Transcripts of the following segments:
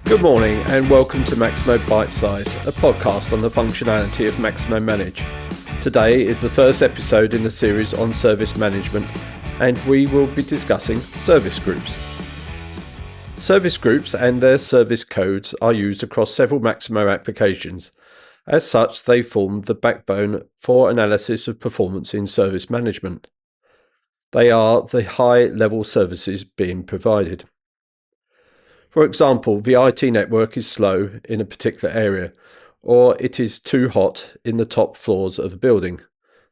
Good morning and welcome to Maximo Bite Size, a podcast on the functionality of Maximo Manage. Today is the first episode in the series on service management, and we will be discussing service groups. Service groups and their service codes are used across several Maximo applications. As such, they form the backbone for analysis of performance in service management. They are the high-level services being provided. For example, the IT network is slow in a particular area, or it is too hot in the top floors of a building.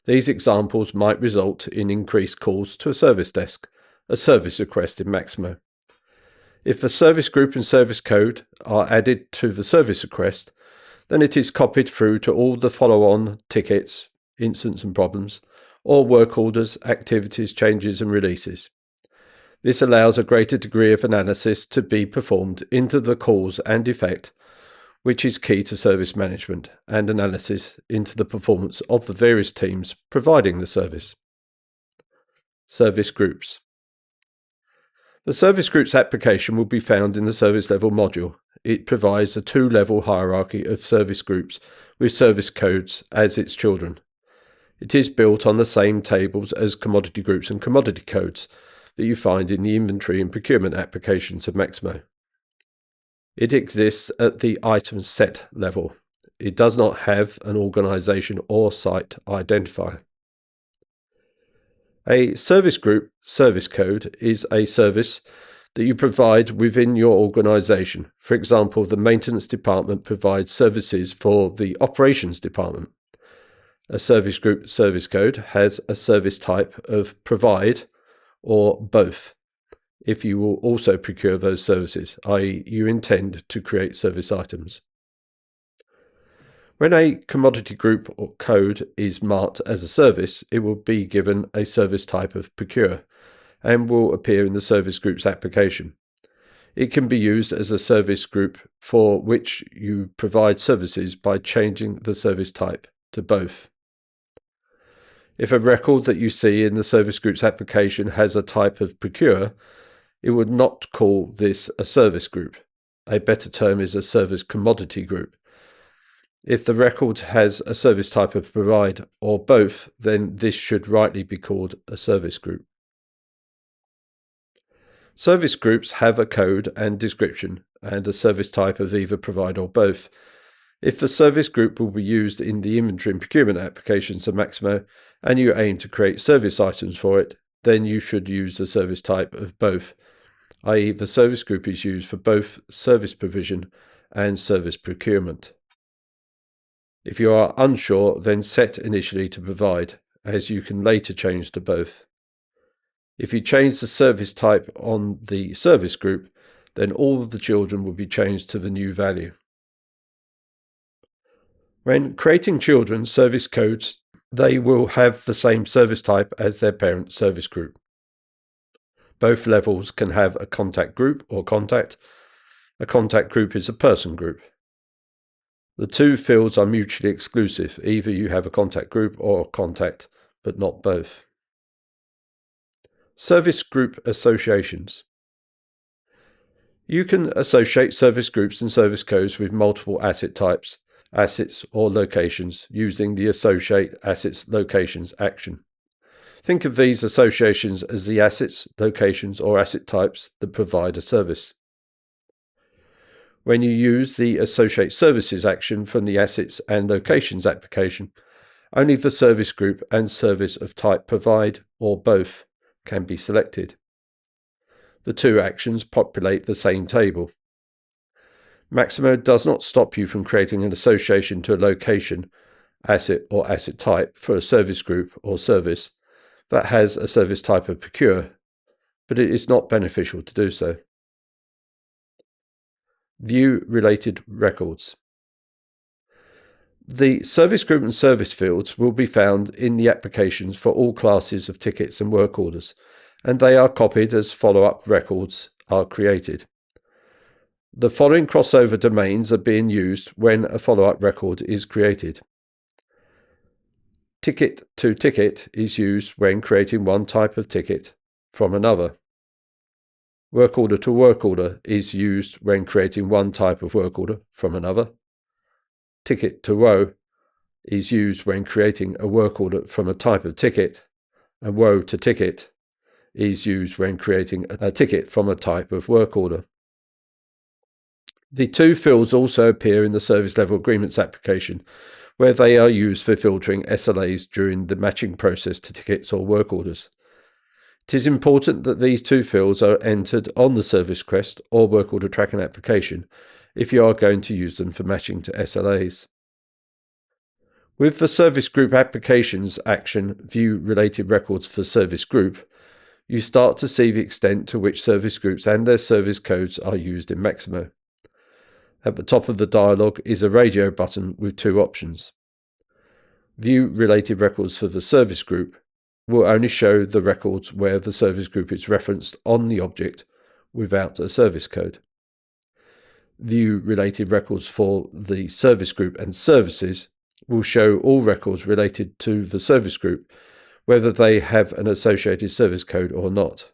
These examples might result in increased calls to a service desk, a service request in Maximo. If a service group and service code are added to the service request, then it is copied through to all the follow-on tickets, incidents and problems, or work orders, activities, changes and releases. This allows a greater degree of analysis to be performed into the cause and effect, which is key to service management and analysis into the performance of the various teams providing the service. Service groups. The service groups application will be found in the service level module. It provides a two-level hierarchy of service groups with service codes as its children. It is built on the same tables as commodity groups and commodity codes that you find in the inventory and procurement applications of Maximo. It exists at the item set level. It does not have an organization or site identifier. A service group service code is a service that you provide within your organization. For example, the maintenance department provides services for the operations department. A service group service code has a service type of provide or both, if you will also procure those services, i.e. you intend to create service items. When a commodity group or code is marked as a service, it will be given a service type of procure and will appear in the service group's application. It can be used as a service group for which you provide services by changing the service type to both. If a record that you see in the service group's application has a type of procure, it would not call this a service group. A better term is a service commodity group. If the record has a service type of provide or both, then this should rightly be called a service group. Service groups have a code and description and a service type of either provide or both. If the service group will be used in the inventory and procurement applications of Maximo and you aim to create service items for it, then you should use the service type of both, i.e. the service group is used for both service provision and service procurement. If you are unsure, then set initially to provide, as you can later change to both. If you change the service type on the service group, then all of the children will be changed to the new value. When creating children's service codes, they will have the same service type as their parent service group. Both levels can have a contact group or contact. A contact group is a person group. The two fields are mutually exclusive. Either you have a contact group or a contact, but not both. Service group associations. You can associate service groups and service codes with multiple asset types, assets or locations using the associate assets locations action. Think of these associations as the assets, locations or asset types that provide a service. When you use the associate services action from the assets and locations application, only the service group and service of type provide or both can be selected. The two actions populate the same table. Maximo does not stop you from creating an association to a location, asset or asset type for a service group or service that has a service type of procure, but it is not beneficial to do so. View related records. The service group and service fields will be found in the applications for all classes of tickets and work orders, and they are copied as follow-up records are created. The following crossover domains are being used when a follow-up record is created. Ticket to ticket is used when creating one type of ticket from another. Work order to work order is used when creating one type of work order from another. Ticket to woe is used when creating a work order from a type of ticket, and woe to ticket is used when creating a ticket from a type of work order. The two fields also appear in the service level agreements application, where they are used for filtering SLAs during the matching process to tickets or work orders. It is important that these two fields are entered on the service request or work order tracking application if you are going to use them for matching to SLAs. With the service group applications action view related records for service group, you start to see the extent to which service groups and their service codes are used in Maximo. At the top of the dialog is a radio button with two options. View related records for the service group will only show the records where the service group is referenced on the object without a service code. View related records for the service group and services will show all records related to the service group, whether they have an associated service code or not.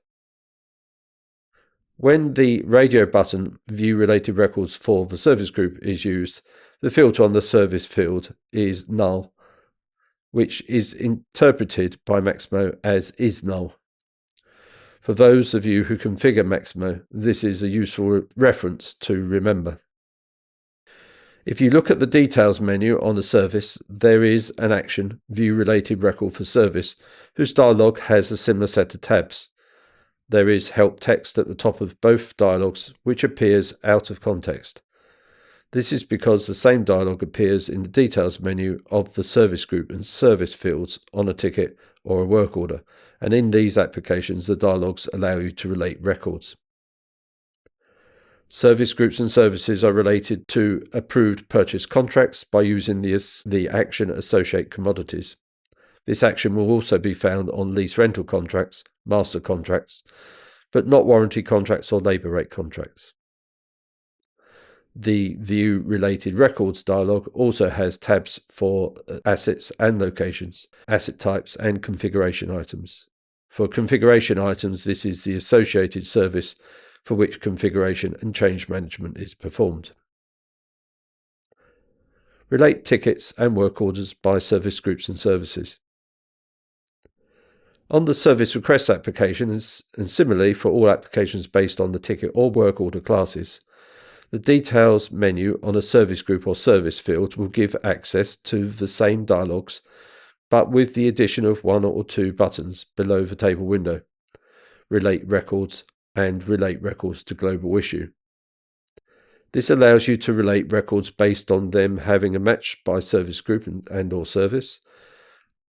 When the radio button View Related Records for the service group is used, the filter on the service field is null, which is interpreted by Maximo as is null. For those of you who configure Maximo, this is a useful reference to remember. If you look at the details menu on the service, there is an action, View Related Record for Service, whose dialog has a similar set of tabs. There is help text at the top of both dialogues, which appears out of context. This is because the same dialog appears in the details menu of the service group and service fields on a ticket or a work order, and in these applications the dialogues allow you to relate records. Service groups and services are related to approved purchase contracts by using the action Associate Commodities. This action will also be found on lease rental contracts, master contracts, but not warranty contracts or labour rate contracts. The View Related Records dialog also has tabs for assets and locations, asset types and configuration items. For configuration items, this is the associated service for which configuration and change management is performed. Relate tickets and work orders by service groups and services. On the service request application, and similarly for all applications based on the ticket or work order classes, the details menu on a service group or service field will give access to the same dialogues, but with the addition of one or two buttons below the table window: Relate Records and Relate Records to Global Issue. This allows you to relate records based on them having a match by service group and or service.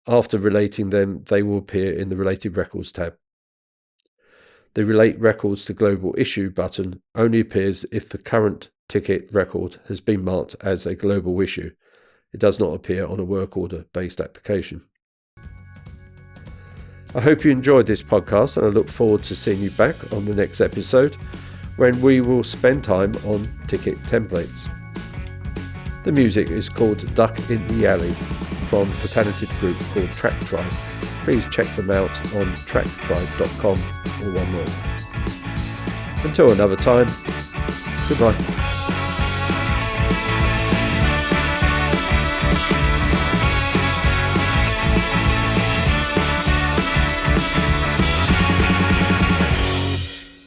After relating them, they will appear in the Related Records tab. The Relate Records to Global Issue button only appears if the current ticket record has been marked as a global issue. It does not appear on a work order based application. I hope you enjoyed this podcast, and I look forward to seeing you back on the next episode when we will spend time on ticket templates. The music is called Duck in the Alley from the talented group called Track Tribe. Please check them out on tracktribe.com, all one word. Until another time, goodbye.